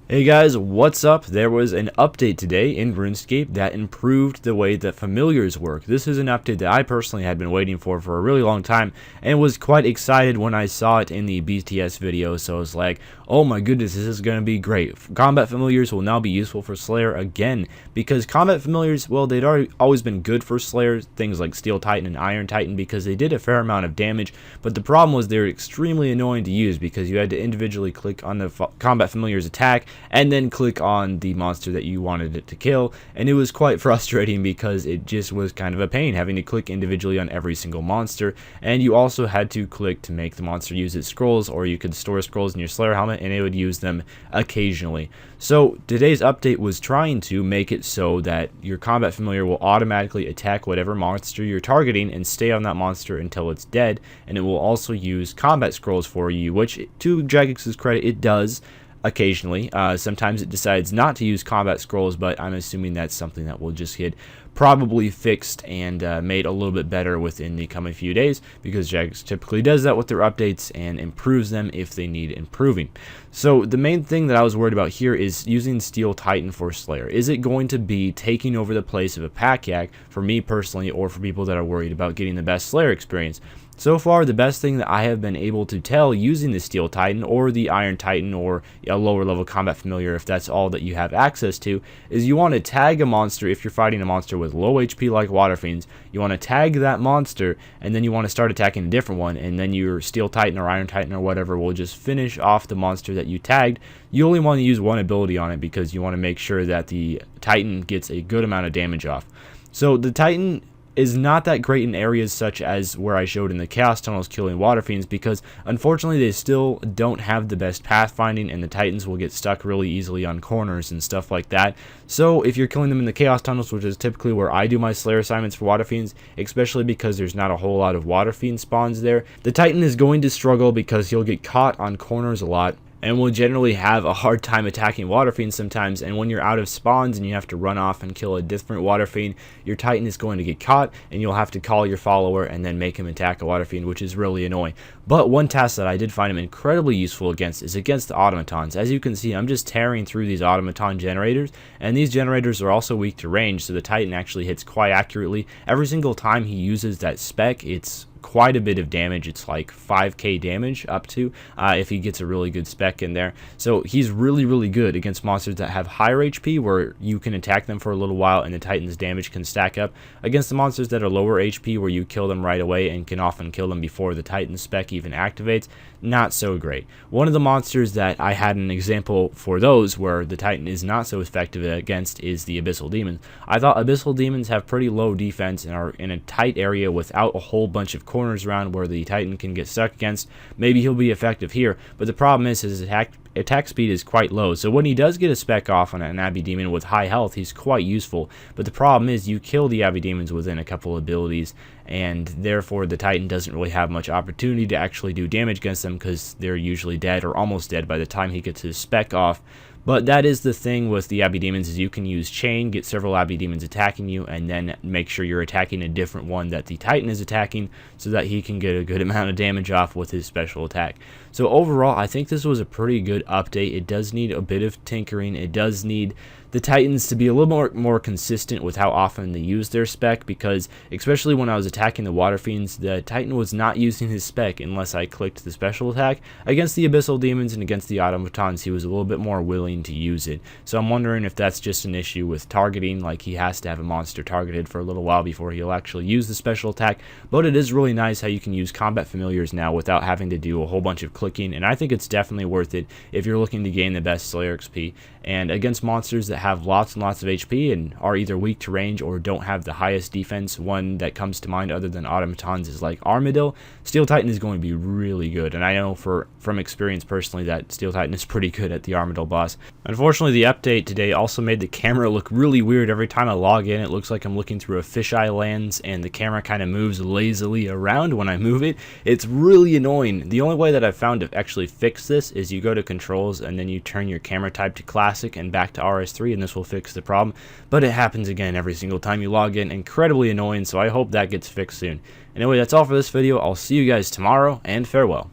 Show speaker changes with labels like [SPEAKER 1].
[SPEAKER 1] Hey guys, what's up? There was an update today in Runescape that improved the way that familiars work. This is an update that I personally had been waiting for a really long time and was quite excited when I saw it in the BTS video. So I was like, oh my goodness, this is going to be great. Combat familiars will now be useful for Slayer again, because combat familiars, well, they'd always been good for Slayer, things like Steel Titan and Iron Titan, because they did a fair amount of damage, but the problem was they were extremely annoying to use because you had to individually click on the combat familiar's attack and then click on the monster that you wanted it to kill, and it was quite frustrating because it just was kind of a pain having to click individually on every single monster. And you also had to click to make the monster use its scrolls, or you could store scrolls in your Slayer helmet and it would use them occasionally. So today's update was trying to make it so that your combat familiar will automatically attack whatever monster you're targeting and stay on that monster until it's dead, and it will also use combat scrolls for you, which, to Jagex's credit, it does occasionally. Sometimes it decides not to use combat scrolls, but I'm assuming that's something that will just get probably fixed and made a little bit better within the coming few days, because Jagex typically does that with their updates and improves them if they need improving. So the main thing that I was worried about here is using Steel Titan for Slayer. Is it going to be taking over the place of a pack yak for me personally, or for people that are worried about getting the best Slayer experience? So far, the best thing that I have been able to tell using the Steel Titan or the Iron Titan or a lower level combat familiar, if that's all that you have access to, is you want to tag a monster. If you're fighting a monster with low HP like Water Fiends, you want to tag that monster, and then you want to start attacking a different one, and then your Steel Titan or Iron Titan or whatever will just finish off the monster that you tagged. You only want to use one ability on it because you want to make sure that the Titan gets a good amount of damage off. So the Titan is not that great in areas such as where I showed in the Chaos Tunnels killing Water Fiends, because unfortunately they still don't have the best pathfinding, and the Titans will get stuck really easily on corners and stuff like that. So if you're killing them in the Chaos Tunnels, which is typically where I do my Slayer assignments for Water Fiends, especially because there's not a whole lot of Water Fiend spawns there, the Titan is going to struggle because he'll get caught on corners a lot and will generally have a hard time attacking Water Fiends sometimes. And when you're out of spawns and you have to run off and kill a different Water Fiend, your Titan is going to get caught, and you'll have to call your follower and then make him attack a Water Fiend, which is really annoying. But one task that I did find him incredibly useful against is against the automatons. As you can see, I'm just tearing through these automaton generators, and these generators are also weak to range, so the Titan actually hits quite accurately. Every single time he uses that spec, it's quite a bit of damage. It's like 5k damage up to, if he gets a really good spec in there. So he's really good against monsters that have higher HP, where you can attack them for a little while and the Titan's damage can stack up, against the monsters that are lower HP, where you kill them right away and can often kill them before the Titan spec even activates. Not so great. One of the monsters that I had an example for those where the Titan is not so effective against is the Abyssal Demons. I thought Abyssal Demons have pretty low defense and are in a tight area without a whole bunch of corners around where the Titan can get stuck against. Maybe he'll be effective here, but the problem is his attack speed is quite low. So when he does get a spec off on an Abbey Demon with high health, he's quite useful. But the problem is you kill the Abbey Demons within a couple abilities, and therefore the Titan doesn't really have much opportunity to actually do damage against them, because they're usually dead or almost dead by the time he gets his spec off. But that is the thing with the Abbey Demons, is you can use Chain, get several Abbey Demons attacking you, and then make sure you're attacking a different one that the Titan is attacking, so that he can get a good amount of damage off with his special attack. So overall, I think this was a pretty good update. It does need a bit of tinkering. It does need the Titans to be a little more consistent with how often they use their spec, because especially when I was attacking the Water Fiends, the Titan was not using his spec unless I clicked the special attack. Against the Abyssal Demons and against the automatons, he was a little bit more willing to use it. So I'm wondering if that's just an issue with targeting, like he has to have a monster targeted for a little while before he'll actually use the special attack. But it is really nice how you can use combat familiars now without having to do a whole bunch of clicking, and I think it's definitely worth it if you're looking to gain the best Slayer XP. And against monsters that have lots and lots of HP and are either weak to range or don't have the highest defense, one that comes to mind other than automatons is like Armadillo. Steel Titan is going to be really good, and I know from experience personally that Steel Titan is pretty good at the Armadillo boss. Unfortunately, the update today also made the camera look really weird. Every time I log in, it looks like I'm looking through a fisheye lens, and the camera kind of moves lazily around when I move it. It's really annoying. The only way that I've found to actually fix this is you go to controls and then you turn your camera type to classic and back to RS3, and this will fix the problem. But it happens again every single time you log in. Incredibly annoying, so I hope that gets fixed soon. Anyway, that's all for this video. I'll see you guys tomorrow, and farewell.